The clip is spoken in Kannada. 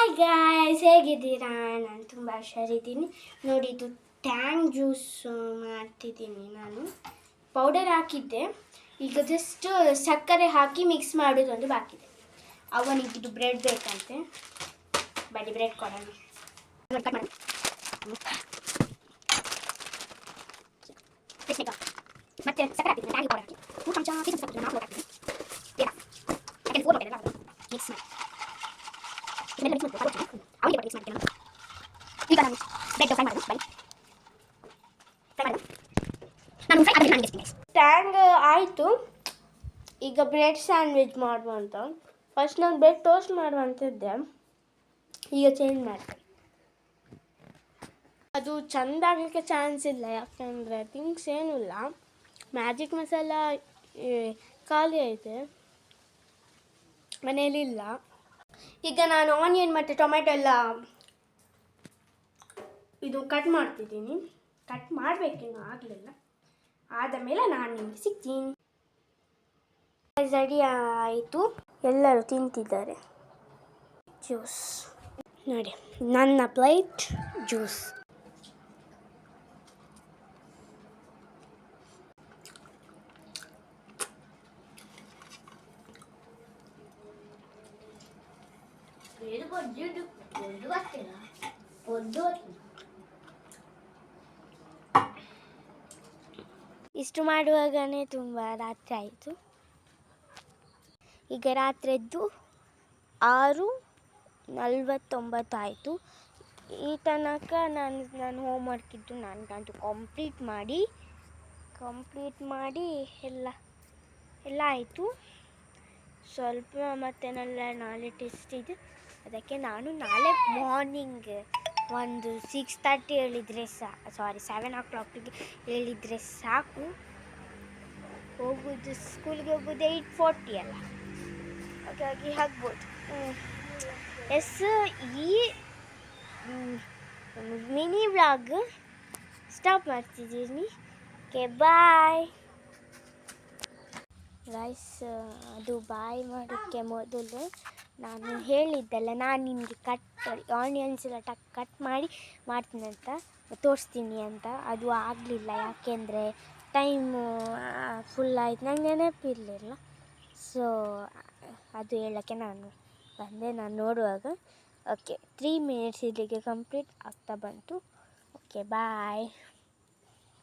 ಹಾಯ್ ಗಾಯ್ಸ್, ಹೇಗಿದ್ದೀರಾ? ನಾನು ತುಂಬ ಹುಷಾರಿದ್ದೀನಿ. ನೋಡಿ, ಇದು ಟ್ಯಾಂಗ್ ಜ್ಯೂಸ್ ಮಾಡ್ತಿದ್ದೀನಿ. ನಾನು ಪೌಡರ್ ಹಾಕಿದ್ದೆ, ಈಗ ಜಸ್ಟ್ ಸಕ್ಕರೆ ಹಾಕಿ ಮಿಕ್ಸ್ ಮಾಡೋದೊಂದು ಬಾಕಿ ಇದೆ. ಅವನಿಗಿದು ಬ್ರೆಡ್ ಬೇಕಂತೆ. ಬಡಿ ಬ್ರೆಡ್ ಕೊಡೋಣ. ಮತ್ತೆ ಸಕ್ಕರೆ ಹಾಕಿದ್ದೀನಿ, ಟ್ಯಾಂಗ್ ಪೌಡರ್ ಹಾಕಿ 3 ಚಮಚ ಹಾಕಿ ನಾವು ಹಾಕಿದ್ದೀನಿ. ಮಿಕ್ಸ್ ಮಾಡಿ ಈಗ ನಾನು ಬ್ರೆಡ್ ಫ್ರೈ ಮಾಡೋದು. ಬೈ ನಾನು ಫ್ರೈ ಮಾಡಿ ಟ್ಯಾಂಗ್ ಆಯಿತು. ಈಗ ಬ್ರೆಡ್ ಸ್ಯಾಂಡ್ವಿಚ್ ಮಾಡುವಂತ. ಫಸ್ಟ್ ನಾನು ಬ್ರೆಡ್ ಟೋಸ್ಟ್ ಮಾಡುವಂತಿದ್ದೆ, ಈಗ ಚೇಂಜ್ ಮಾಡ್ತೇನೆ. ಅದು ಚೆಂದ ಆಗಲಿಕ್ಕೆ ಚಾನ್ಸ್ ಇಲ್ಲ, ಯಾಕೆಂದರೆ ಥಿಂಗ್ಸ್ ಏನೂ ಇಲ್ಲ. ಮ್ಯಾಜಿಕ್ ಮಸಾಲ ಖಾಲಿ ಐತೆ, ಮನೆಯಲ್ಲಿಲ್ಲ. ಈಗ ನಾನು ಆನಿಯನ್ ಮತ್ತು ಟೊಮೆಟೊ ಎಲ್ಲ ಇದು ಕಟ್ ಮಾಡ್ತಿದ್ದೀನಿ. ಕಟ್ ಮಾಡಬೇಕಿನ್ನು ಆಗಲಿಲ್ಲ. ಆದ ಮೇಲೆ ನಾನು ನಿಮಗೆ ಸಿಗ್ತೀನಿ. ರೆಡಿ ಆಯಿತು, ಎಲ್ಲರೂ ತಿಂತಿದ್ದಾರೆ. ಜ್ಯೂಸ್ ನೋಡಿ, ನನ್ನ ಪ್ಲೇಟ್ ಜ್ಯೂಸ್. ಇಷ್ಟು ಮಾಡುವಾಗಲೇ ತುಂಬ ರಾತ್ರಿ ಆಯಿತು. ಈಗ ರಾತ್ರಿದ್ದು 6:49 ಆಯಿತು. ಈ ತನಕ ನಾನು ಹೋಮ್ವರ್ಕ್ ಇದ್ದು ನನಗಂತೂ ಕಂಪ್ಲೀಟ್ ಮಾಡಿ ಎಲ್ಲ ಆಯಿತು. ಸ್ವಲ್ಪ ಮತ್ತೆ ನಾಳೆ ಟೆಸ್ಟ್ ಇದೆ, ಅದಕ್ಕೆ ನಾನು ನಾಳೆ ಮಾರ್ನಿಂಗ್ ಒಂದು 6:30 ಹೇಳಿದರೆ 7 o'clock ಹೇಳಿದರೆ ಸಾಕು. ಸ್ಕೂಲಿಗೆ ಹೋಗೋದು 8:40 ಅಲ್ಲ, ಹಾಗಾಗಿ ಆಗ್ಬೋದು. ಈ ಮಿನಿ ವ್ಲಾಗ್ ಸ್ಟಾಪ್ ಮಾಡ್ತಿದ್ದೀನಿ. Okay, bye guys. ಅದು ಬಾಯ್ ಮಾಡೋಕ್ಕೆ ಮೊದಲು ನಾನು ಹೇಳಿದ್ದಲ್ಲ, ನಾನು ನಿಮಗೆ ಆನಿಯನ್ಸ್ ಎಲ್ಲ ಕಟ್ ಮಾಡಿ ಮಾಡ್ತೀನಿ ಅಂತ, ತೋರಿಸ್ತೀನಿ ಅಂತ. ಅದು ಆಗಲಿಲ್ಲ, ಯಾಕೆಂದರೆ ಟೈಮು ಫುಲ್ ಆಯ್ತು, ನನಗೆ ನೆನಪಿರಲಿಲ್ಲ. ಸೊ ಅದು ಹೇಳೋಕ್ಕೆ ನಾನು ಬಂದೆ. ನಾನು ನೋಡುವಾಗ ಓಕೆ 3 minutes ಇಲ್ಲಿಗೆ ಕಂಪ್ಲೀಟ್ ಆಗ್ತಾ ಬಂತು. ಓಕೆ, ಬಾಯ್.